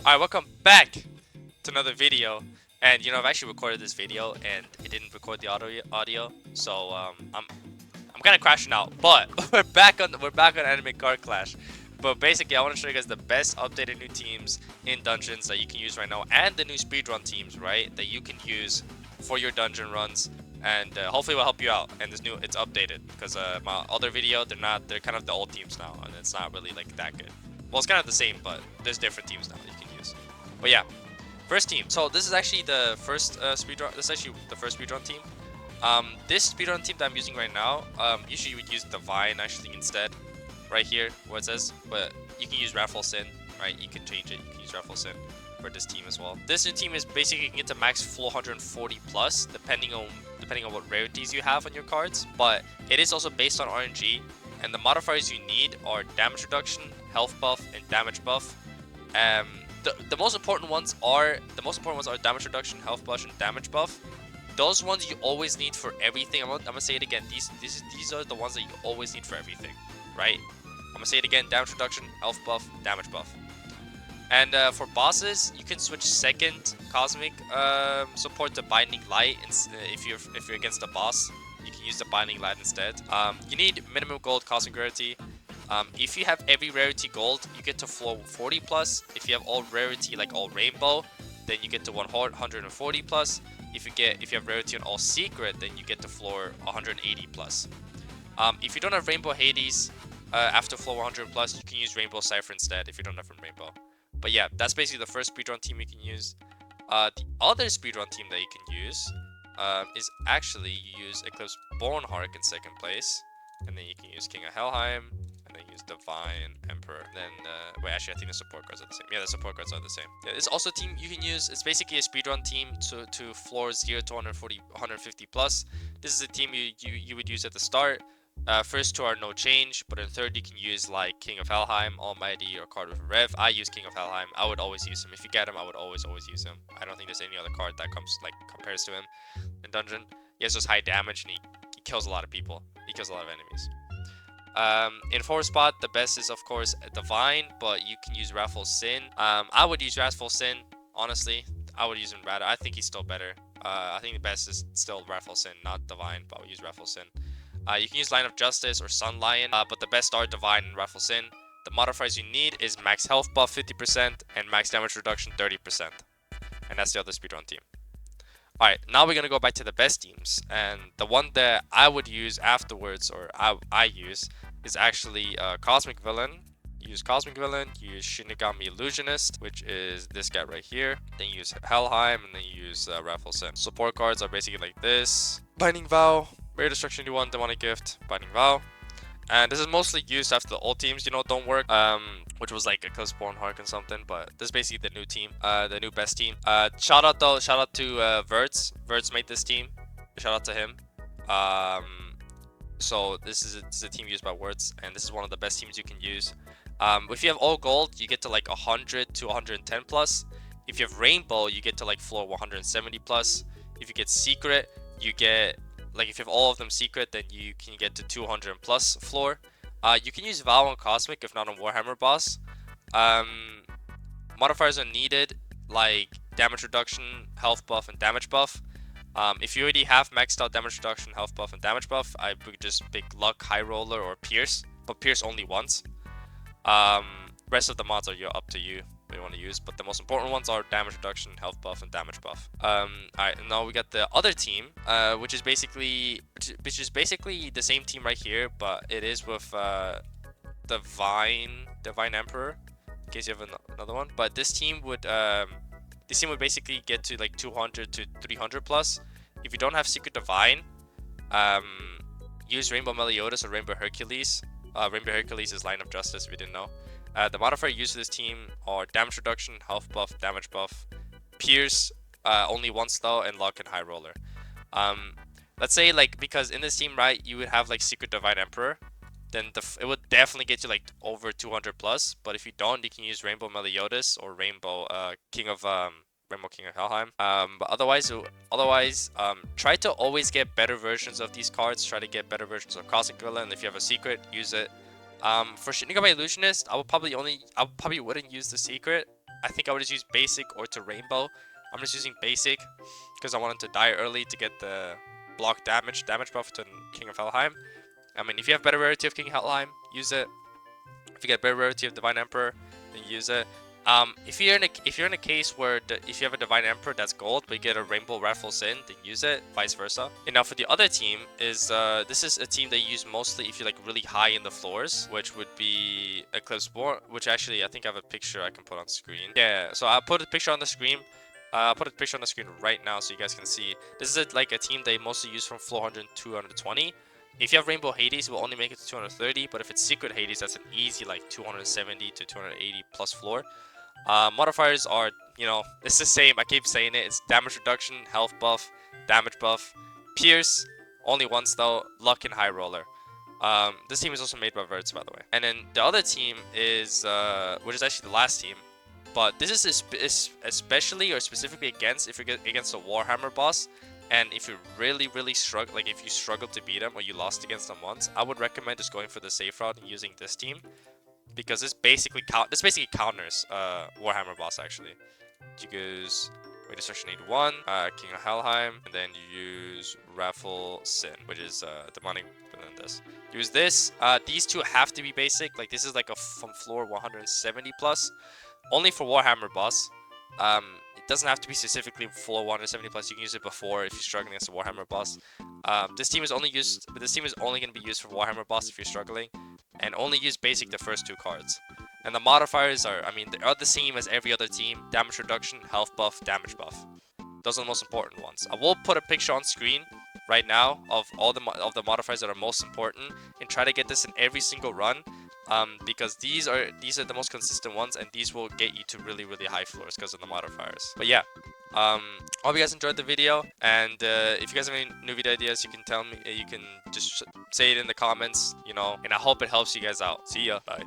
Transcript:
Alright, welcome back to another video. And you know, I've actually recorded this video and it didn't record the audio. So I'm kind of crashing out. But we're back on Anime Card Clash. But basically, I want to show you guys the best updated new teams in dungeons that you can use right now, and the new speedrun teams, right, that you can use for your dungeon runs. And hopefully it will help you out. And it's updated because my other video, they're kind of the old teams now, and it's not really like that good. Well, it's kind of the same, but there's different teams now you can use. But yeah, first team. So this is actually the first speedrun. This is actually the first speedrun team. This speedrun team that I'm using right now, usually you would use Divine actually instead, right here where it says. But you can use Raffle Sin, right? You can change it. You can use Raffle Sin for this team as well. This new team is basically you can get to max 440 plus, depending on what rarities you have on your cards. But it is also based on RNG, and the modifiers you need are damage reduction, health buff, and damage buff. The most important ones are damage reduction, health buff, and damage buff. Those ones you always need for everything. I'm gonna say it again. These are the ones that you always need for everything, right? I'm gonna say it again. Damage reduction, health buff, damage buff. And for bosses, you can switch second cosmic support to Binding Light. If you're against a boss, you can use the Binding Light instead. You need minimum gold cosmic rarity. If you have every rarity gold, you get to floor 40 plus. If you have all rarity like all rainbow, then you get to 140 plus. If you have rarity on all secret, then you get to floor 180 plus. If you don't have rainbow Hades after floor 100 plus, you can use rainbow Cypher instead if you don't have from rainbow. But yeah, that's basically the first speedrun team you can use. The other speedrun team that you can use is actually you use Eclipse Bornhark in second place, and then you can use King of Helheim, and then use Divine Emperor. Then wait, actually, I think the support cards are the same. Yeah, the support cards are the same. Yeah, it's also a team you can use. It's basically a speedrun team to floor 0 to 150 plus. This is a team you would use at the start. First two are no change, but in third you can use like King of Helheim, Almighty, or Card with Rev. I use King of Helheim. I would always use him. If you get him, I would always use him. I don't think there's any other card that compares to him in dungeon. He has just high damage and he kills a lot of people. He kills a lot of enemies. In fourth spot, the best is of course Divine, but you can use Raffle Sin. I would use Raffle Sin, honestly. I would use him rather. I think he's still better. I think the best is still Raffle Sin, not Divine, but I would use Raffle Sin. You can use Line of Justice or Sun Lion, but the best are Divine and Raffle Sin. The modifiers you need is max health buff 50% and max damage reduction 30%. And that's the other speedrun team. Alright, now we're going to go back to the best teams. And the one that I would use afterwards, or I use, is actually Cosmic Villain. You use Cosmic Villain, you use Shinigami Illusionist, which is this guy right here. Then you use Helheim, and then you use Raffle Sin. Support cards are basically like this. Binding Vow, Rare Destruction D1, Demonic Gift, Binding Vow. And this is mostly used after the old teams, don't work, which was like Eclipse Bornhark and something, but this is basically the new team, the new best team. Shout out to Verts. Verts made this team. Shout out to him. So this is a team used by Words, and this is one of the best teams you can use. If you have all gold, you get to like 100 to 110 plus. If you have rainbow, you get to like floor 170 plus. If you get secret, you get like if you have all of them secret, then you can get to 200 plus floor. You can use Vow on Cosmic if not on Warhammer boss. Modifiers are needed like damage reduction, health buff, and damage buff. If you already have maxed out damage reduction, health buff, and damage buff, I would just pick Luck, High Roller, or Pierce, but Pierce only once. Rest of the mods are up to you what you want to use, but the most important ones are damage reduction, health buff, and damage buff. Alright, now we got the other team, which is basically the same team right here, but it is with Divine Emperor, in case you have another one. But this team would basically get to like 200 to 300 plus. If you don't have Secret Divine, use Rainbow Meliodas or Rainbow Hercules. Rainbow Hercules is Line of Justice if you didn't know. The modifier used for this team are damage reduction, health buff, damage buff, Pierce only once though, and Luck and High Roller. Let's say like because in this team, right, you would have like Secret Divine Emperor, then it would definitely get you like over 200 plus. But if you don't, you can use Rainbow Meliodas or Rainbow King of Helheim. But otherwise, try to always get better versions of these cards. Try to get better versions of Cosmic Villain. If you have a secret, use it. For Shinigami Illusionist, I probably wouldn't use the secret. I think I would just use basic or to rainbow. I'm just using basic because I wanted to die early to get the block damage buff to King of Helheim. I mean, if you have better rarity of King Helheim, use it. If you get better rarity of Divine Emperor, then use it. If you're in a case where if you have a Divine Emperor that's gold, but you get a Rainbow Raffle Sin, then use it. Vice versa. And now for the other team is this is a team they use mostly if you're like really high in the floors, which would be Eclipse Born. Which actually I think I have a picture I can put on screen. Yeah, so I'll put a picture on the screen. I'll put a picture on the screen right now so you guys can see. This is like a team they mostly use from floor 100 to 220. If you have Rainbow Hades, it will only make it to 230, but if it's Secret Hades, that's an easy like 270 to 280 plus floor. Modifiers are, you know, it's the same. I keep saying it. It's damage reduction, health buff, damage buff, pierce, only once though, luck and high roller. This team is also made by Verts, by the way. And then the other team is, which is actually the last team, but this is especially or specifically against if you're against a Warhammer boss. And if you really struggle, like if you struggle to beat them or you lost against them once, I would recommend just going for the safe route and using this team, because this basically counters Warhammer boss actually. You use Destruction 81, King of Helheim, and then you use Raffle Sin, which is demonic within this. Use this. These two have to be basic. Like this is like a from floor 170 plus, only for Warhammer boss. It doesn't have to be specifically floor 170 plus. You can use it before if you're struggling against a Warhammer boss. This team is only going to be used for Warhammer boss if you're struggling, and only use basic the first two cards. And the modifiers are, I mean, they are the same as every other team: damage reduction, health buff, damage buff. Those are the most important ones. I will put a picture on screen right now of all the modifiers that are most important, and try to get this in every single run. Because these are the most consistent ones, and these will get you to really high floors because of the modifiers. But yeah, I hope you guys enjoyed the video, and if you guys have any new video ideas, you can tell me. You can just say it in the comments, you know. And I hope it helps you guys out. See ya. Bye.